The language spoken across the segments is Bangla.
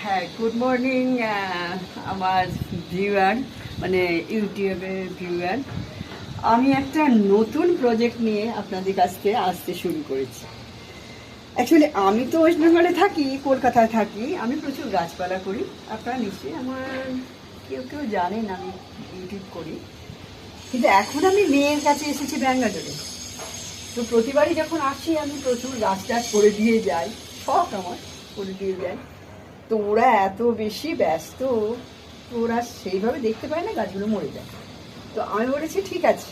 হ্যাঁ, গুড মর্নিং আমার ভিউয়ার, মানে ইউটিউবের ভিউয়ার। আমি একটা নতুন প্রজেক্ট নিয়ে আপনাদের কাছ থেকে আসতে শুরু করেছি। অ্যাকচুয়ালি আমি তো ওয়েস্ট বেঙ্গলে থাকি, কলকাতায় থাকি। আমি প্রচুর গাছপালা করি। আপনারা নিশ্চয়ই আমার কেউ কেউ জানেন আমি ইউটিউব করি, কিন্তু এখন আমি মেয়ের কাছে এসেছি ব্যাঙ্গালোরে। তো প্রতিবারই যখন আসি আমি প্রচুর গাছ টাছ করে দিয়ে যাই, শখ আমার, করে দিয়ে যাই। তো ওরা এত বেশি ব্যস্ত, তো ওরা সেইভাবে দেখতে পায় না, গাছগুলো মরে যায়। তো আমি বলেছি ঠিক আছে,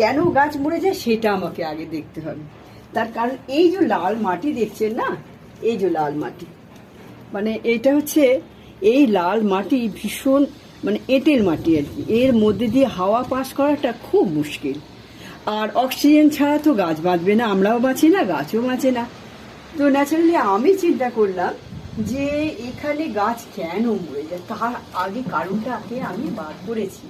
কেন গাছ মরে যায় সেটা আমাকে আগে দেখতে হবে। তার কারণ এই যে লাল মাটি দেখছেন না, এই যে লাল মাটি, মানে এটা হচ্ছে, এই লাল মাটি ভীষণ মানে এঁটেল মাটি আর কি। এর মধ্যে দিয়ে হাওয়া পাস করাটা খুব মুশকিল। আর অক্সিজেন ছাড়া তো গাছ বাঁচবে না, আমরাও বাঁচি না, গাছও বাঁচে না। তো ন্যাচারালি আমি চিন্তা করলাম যে এখানে গাছ কেন মরে যায়, তার আগে কারণটাকে আমি বার করেছি।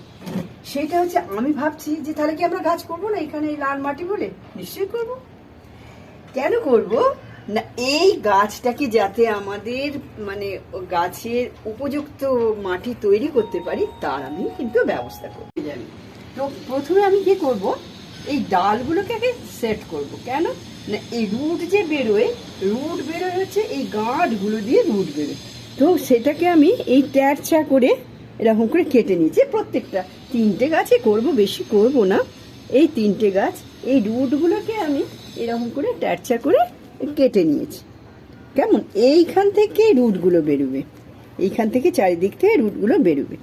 সেটা হচ্ছে, আমি ভাবছি যে তাহলে কি আমরা গাছ করবো না এখানে, এই লাল মাটি বলে? নিশ্চয়ই করব। কেন করব না, এই গাছটাকে যাতে আমাদের মানে গাছের উপযুক্ত মাটি তৈরি করতে পারি, তার আমি কিন্তু ব্যবস্থা করতে জানি। তো প্রথমে আমি কি করব, এই ডালগুলোকে আগে সেট করব। কেন না, এই রুট যে বেরোয়, রুট বেরোয় হচ্ছে এই গাঁটগুলো দিয়ে রুট বেরোয়। তো সেটাকে আমি এই ট্যারচা করে এরকম করে কেটে নিয়েছি। প্রত্যেকটা 3টে গাছে করব, বেশি করব না। এই 3টে গাছ, এই রুটগুলোকে আমি এরকম করে ট্যারচা করে কেটে নিয়েছি। কেমন, এইখান থেকে রুটগুলো বেরোবে, এইখান থেকে চারিদিক থেকে রুটগুলো বেরোবে।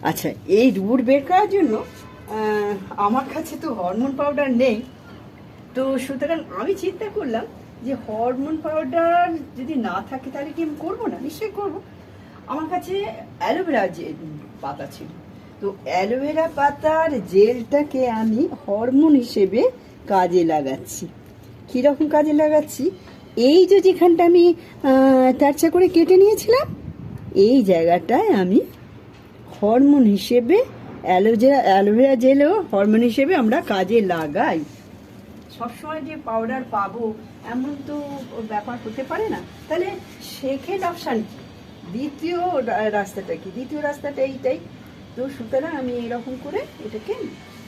আচ্ছা, এই রুট বের করার জন্য আমার কাছে তো হরমোন পাউডার নেই। তো সুতরাং আমি চিন্তা করলাম যে হরমোন পাউডার যদি না থাকে তাহলে কি আমি করবো না? নিশ্চয়ই করবো। আমার কাছে অ্যালোভেরা জেল পাতা ছিল। তো অ্যালোভেরা পাতার জেলটাকে আমি হরমোন হিসেবে কাজে লাগাচ্ছি। কীরকম কাজে লাগাচ্ছি, এই যে যেখানটা আমি টারচা করে কেটে নিয়েছিলাম, এই জায়গাটায় আমি হরমোন হিসেবে অ্যালোভেরা জেলও হরমোন হিসেবে আমরা কাজে লাগাই। সবসময় যে পাউডার পাবো এমন তো ব্যাপার হতে পারে না। তাহলে সেকেন্ড অপশান কি, দ্বিতীয় রাস্তাটা কি? দ্বিতীয় রাস্তাটা এইটাই। তো সুতরাং আমি এরকম করে এটাকে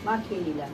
মাখিয়ে নিলাম।